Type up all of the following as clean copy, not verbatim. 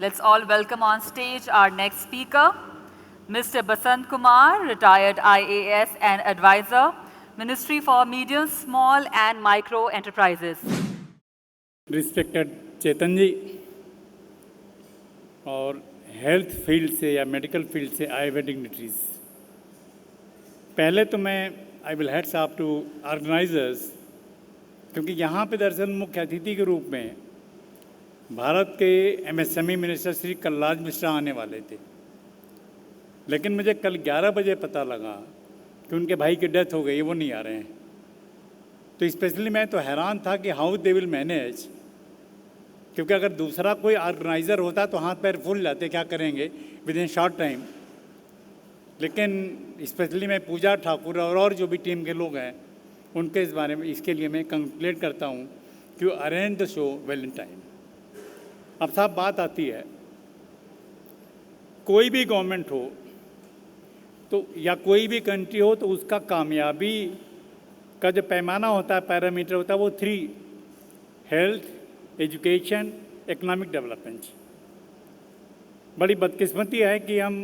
Let's all welcome on stage our next speaker, Mr. Basant Kumar, retired IAS and advisor, Ministry for Medium, Small and Micro Enterprises. Respected Chetan ji और health field से या medical field से आए हुए dignitaries, पहले तो मैं I will heads up to organisers, क्योंकि यहाँ पे दरअसल मुख्य अतिथि के रूप में भारत के एमएसएमई मिनिस्टर श्री कलराज मिश्रा आने वाले थे, लेकिन मुझे कल 11 बजे पता लगा कि उनके भाई की डेथ हो गई, वो नहीं आ रहे हैं। तो स्पेशली मैं तो हैरान था कि हाउ दे विल मैनेज, क्योंकि अगर दूसरा कोई ऑर्गेनाइज़र होता तो हाथ पैर फूल जाते, क्या करेंगे विद इन शॉर्ट टाइम। लेकिन स्पेशली मैं पूजा ठाकुर और जो भी टीम के लोग हैं उनके इस बारे में, इसके लिए मैं कंग्रेचुलेट करता हूँ कि वो arrange the show well in time. अब साहब बात आती है, कोई भी गवर्नमेंट हो तो या कोई भी कंट्री हो तो उसका कामयाबी का जो पैमाना होता है, पैरामीटर होता है, वो 3: हेल्थ, एजुकेशन, इकोनॉमिक डेवलपमेंट। बड़ी बदकिस्मती है कि हम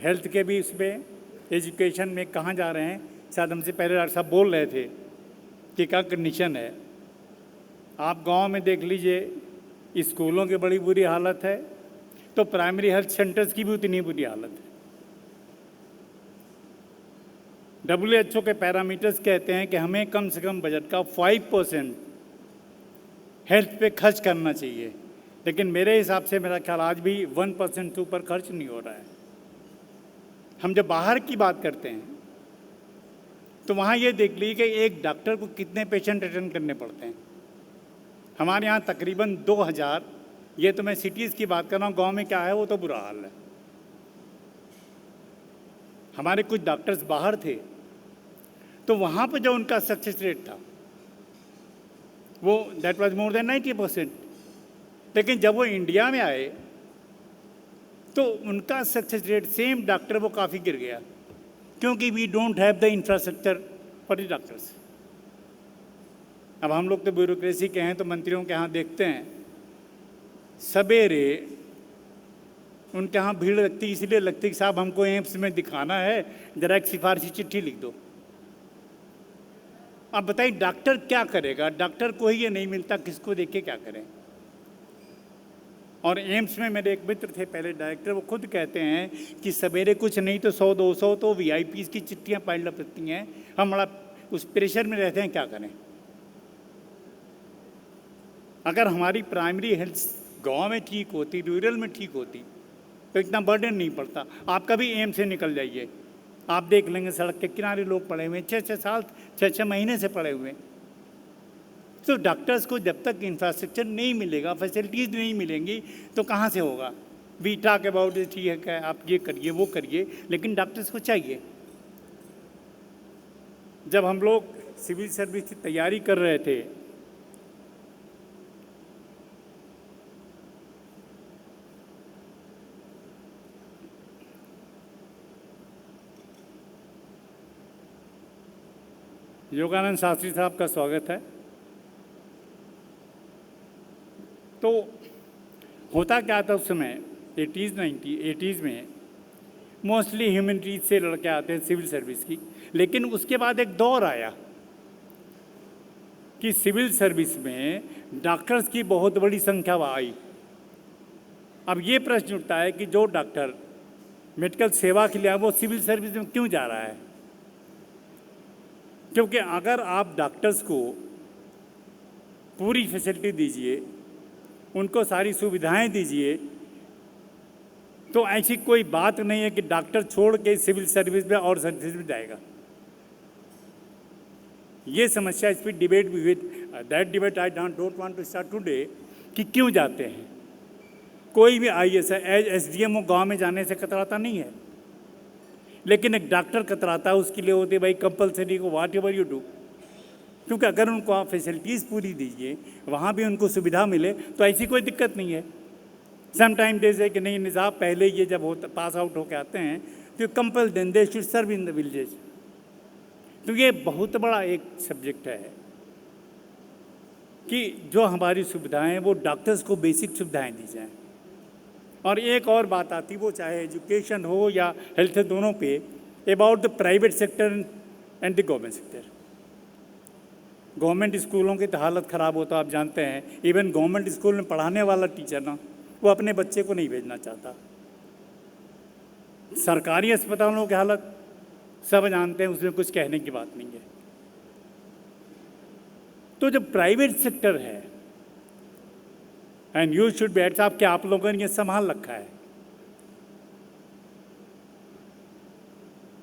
हेल्थ के भी इस पर, एजुकेशन में कहाँ जा रहे हैं। शायद हमसे पहले डॉक्टर साहब बोल रहे थे कि क्या कंडीशन है। आप गांव में देख लीजिए, स्कूलों की बड़ी बुरी हालत है, तो प्राइमरी हेल्थ सेंटर्स की भी उतनी बुरी हालत है। WHO के पैरामीटर्स कहते हैं कि हमें कम से कम बजट का 5% हेल्थ पे खर्च करना चाहिए, लेकिन मेरे हिसाब से मेरा ख्याल आज भी 1% से ऊपर खर्च नहीं हो रहा है। हम जब बाहर की बात करते हैं तो वहाँ ये देख लीजिए कि एक डॉक्टर को कितने पेशेंट अटेंड करने पड़ते हैं। हमारे यहाँ तकरीबन 2000, ये तो मैं सिटीज़ की बात कर रहा हूँ, गाँव में क्या है वो तो बुरा हाल है। हमारे कुछ डॉक्टर्स बाहर थे तो वहाँ पर जो उनका सक्सेस रेट था वो दैट वाज मोर देन 90%, लेकिन जब वो इंडिया में आए तो उनका सक्सेस रेट सेम डॉक्टर वो काफ़ी गिर गया, क्योंकि we don't have the infrastructure for the doctors. अब हम लोग तो ब्यूरोक्रेसी के हैं, तो मंत्रियों के यहाँ देखते हैं सवेरे उनके यहाँ भीड़ लगती, इसलिए लगती कि साहब हमको एम्स में दिखाना है, जरा एक सिफारिशी चिट्ठी लिख दो। अब बताइए डॉक्टर क्या करेगा, डॉक्टर को ही ये नहीं मिलता, किसको देखे क्या करें। और एम्स में मेरे एक मित्र थे पहले डायरेक्टर, वो खुद कहते हैं कि सवेरे कुछ नहीं तो 100-200 तो VIPs की चिट्ठियाँ पाइल अप रहती हैं, हम बड़ा उस प्रेशर में रहते हैं, क्या करें। अगर हमारी प्राइमरी हेल्थ गाँव में ठीक होती, रूरल में ठीक होती, तो इतना बर्डन नहीं पड़ता। आप कभी एम्स से निकल जाइए, आप देख लेंगे सड़क के किनारे लोग पड़े हुए हैं, 6-6 साल 6-6 महीने से पड़े हुए हैं। तो डॉक्टर्स को जब तक इंफ्रास्ट्रक्चर नहीं मिलेगा, फैसिलिटीज़ नहीं मिलेंगी, तो कहाँ से होगा। वी टॉक अबाउट इट, ठीक है आप ये करिए वो करिए, लेकिन डॉक्टर्स को चाहिए। जब हम लोग सिविल सर्विस की तैयारी कर रहे थे योगानंद शास्त्री साहब का स्वागत है। तो होता क्या था उस समय 80s में मोस्टली ह्यूमैनिटीज से लड़के आते हैं सिविल सर्विस की, लेकिन उसके बाद एक दौर आया कि सिविल सर्विस में डॉक्टर्स की बहुत बड़ी संख्या आई। अब ये प्रश्न उठता है कि जो डॉक्टर मेडिकल सेवा के लिए वो सिविल सर्विस में क्यों जा रहा है। क्योंकि अगर आप डॉक्टर्स को पूरी फैसिलिटी दीजिए, उनको सारी सुविधाएं दीजिए, तो ऐसी कोई बात नहीं है कि डॉक्टर छोड़ के सिविल सर्विस में और सर्विस में जाएगा। ये समस्या, इस पर डिबेट भी हुई, that debate I don't want to start today, कि क्यों जाते हैं। कोई भी IAS SDMO गाँव में जाने से कतराता नहीं है, लेकिन एक डॉक्टर कतराता है, उसके लिए होते भाई कंपलसरी को व्हाट एवर यू डू। क्योंकि अगर उनको आप फैसिलिटीज़ पूरी दीजिए, वहाँ भी उनको सुविधा मिले, तो ऐसी कोई दिक्कत नहीं है। समटाइम जैसे कि नहीं निज़ाम पहले ये जब होता पास आउट होकर आते हैं तो compel then they should serve in the villages. तो ये बहुत बड़ा एक सब्जेक्ट है कि जो हमारी सुविधाएं वो डॉक्टर्स को बेसिक सुविधाएं दी जाएं। और एक और बात आती, वो चाहे एजुकेशन हो या हेल्थ, दोनों पे, about the private sector and the government sector. Government स्कूलों की तो हालत ख़राब होता, आप जानते हैं। इवन गवर्नमेंट स्कूल में पढ़ाने वाला टीचर ना, वो अपने बच्चे को नहीं भेजना चाहता। सरकारी अस्पतालों की हालत सब जानते हैं, उसमें कुछ कहने की बात नहीं है। तो जो प्राइवेट सेक्टर है, and you should be heads, आपके आप लोगों ने ये संभाल रखा है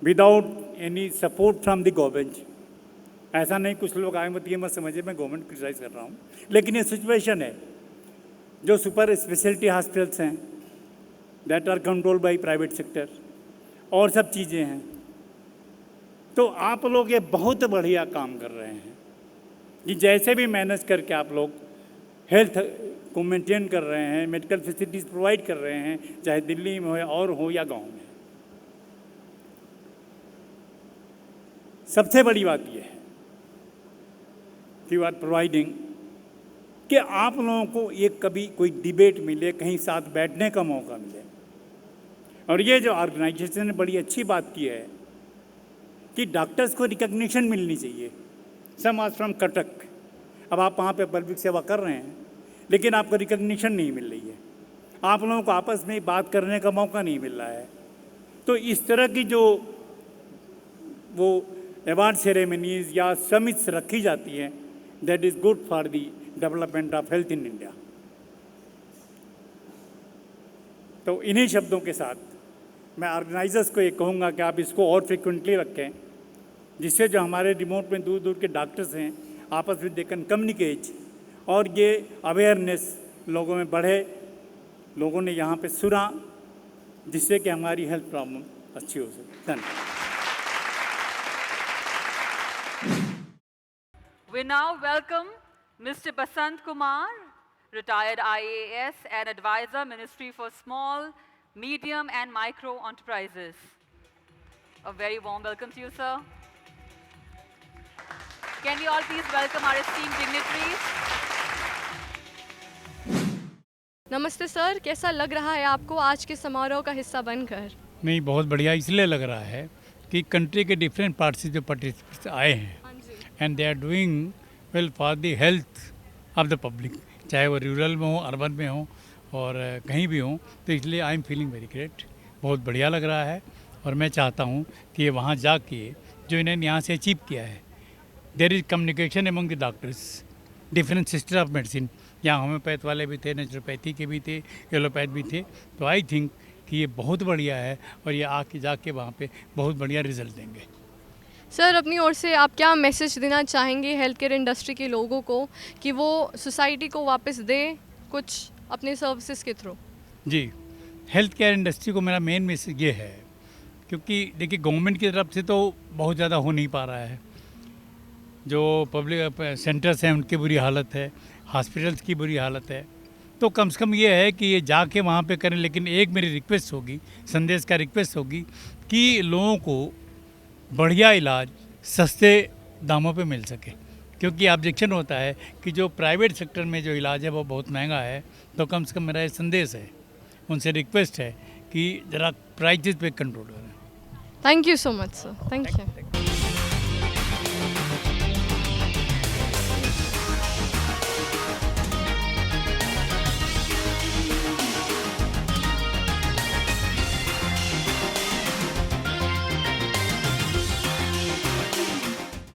without any support from the government. ऐसा नहीं कुछ लोग आए मत, ये मत समझिए मैं गवर्नमेंट क्रिटिसाइज कर रहा हूँ, लेकिन ये सिचुएशन है। जो सुपर स्पेशलिटी हॉस्पिटल्स हैं that are controlled by private sector, और सब चीज़ें हैं। तो आप लोग ये बहुत बढ़िया काम कर रहे हैं कि जैसे भी मैनेज करके आप लोग हेल्थ को मेंटेन कर रहे हैं, मेडिकल फैसिलिटीज़ प्रोवाइड कर रहे हैं, चाहे दिल्ली में हो और हो या गांव में। सबसे बड़ी बात यह है कि यू आर प्रोवाइडिंग कि आप लोगों को एक कभी कोई डिबेट मिले, कहीं साथ बैठने का मौका मिले। और ये जो ऑर्गेनाइजेशन ने बड़ी अच्छी बात की है कि डॉक्टर्स को रिकग्निशन मिलनी चाहिए। सम आर फ्रॉम कटक, अब आप वहाँ पे पब्लिक सेवा कर रहे हैं, लेकिन आपको रिकग्निशन नहीं मिल रही है, आप लोगों को आपस में बात करने का मौका नहीं मिल रहा है। तो इस तरह की जो वो अवार्ड सेरेमनीज या समिट्स रखी जाती हैं, that is good for the development of health in India. तो इन्हीं शब्दों के साथ मैं ऑर्गेनाइजर्स को ये कहूँगा कि आप इसको और फ्रिक्वेंटली रखें, जिससे जो हमारे रिमोट में दूर दूर के डॉक्टर्स हैं आपस में दे कैन कम्युनिकेट, और ये अवेयरनेस लोगों में बढ़े, लोगों ने यहाँ पे सुना, जिससे कि हमारी हेल्थ प्रॉब्लम अच्छी हो सके। धन्यवाद। We now welcome Mr. Basant Kumar, retired IAS and advisor, Ministry for Small, Medium and Micro Enterprises. A very warm welcome to you, sir. Can we all please welcome our esteemed dignitaries? नमस्ते sir, कैसा लग रहा है आपको आज के समारोह का हिस्सा बनकर? नहीं, बहुत बढ़िया इसलिए लग रहा है कि कंट्री के डिफरेंट पार्ट से जो पार्टिसिपेंट्स आए हैं, and they are doing well for the health of the public, चाहे वो रूरल में हो, अर्बन में हो और कहीं भी हो। तो इसलिए I am feeling very great, बहुत बढ़िया लग रहा है। और मैं चाहता हूँ कि ये वहाँ जाके जो इन्होंने यहाँ से अचीव किया है, there is communication among the doctors, different sister of medicine, यहाँ होम्योपैथ वाले भी थे, नेचुरोपैथी के भी थे, एलोपैथ भी थे। तो आई थिंक कि ये बहुत बढ़िया है और ये आके जाके वहाँ पे बहुत बढ़िया रिजल्ट देंगे। सर, अपनी ओर से आप क्या मैसेज देना चाहेंगे हेल्थ केयर इंडस्ट्री के लोगों को कि वो सोसाइटी को वापस दे कुछ अपने सर्विसेज के थ्रू? जी, हेल्थ केयर इंडस्ट्री को मेरा मेन मैसेज ये है, क्योंकि देखिए गवर्नमेंट की तरफ से तो बहुत ज़्यादा हो नहीं पा रहा है। जो पब्लिक सेंटर्स हैं उनकी बुरी हालत है, हॉस्पिटल्स की बुरी हालत है। तो कम से कम ये है कि ये जाके वहाँ पे करें। लेकिन एक मेरी रिक्वेस्ट होगी, संदेश का रिक्वेस्ट होगी कि लोगों को बढ़िया इलाज सस्ते दामों पे मिल सके, क्योंकि ऑब्जेक्शन होता है कि जो प्राइवेट सेक्टर में जो इलाज है वो बहुत महंगा है। तो कम से कम मेरा ये संदेश है, उनसे रिक्वेस्ट है कि ज़रा प्राइसेस पे कंट्रोल करें। Thank you so much sir, thank you.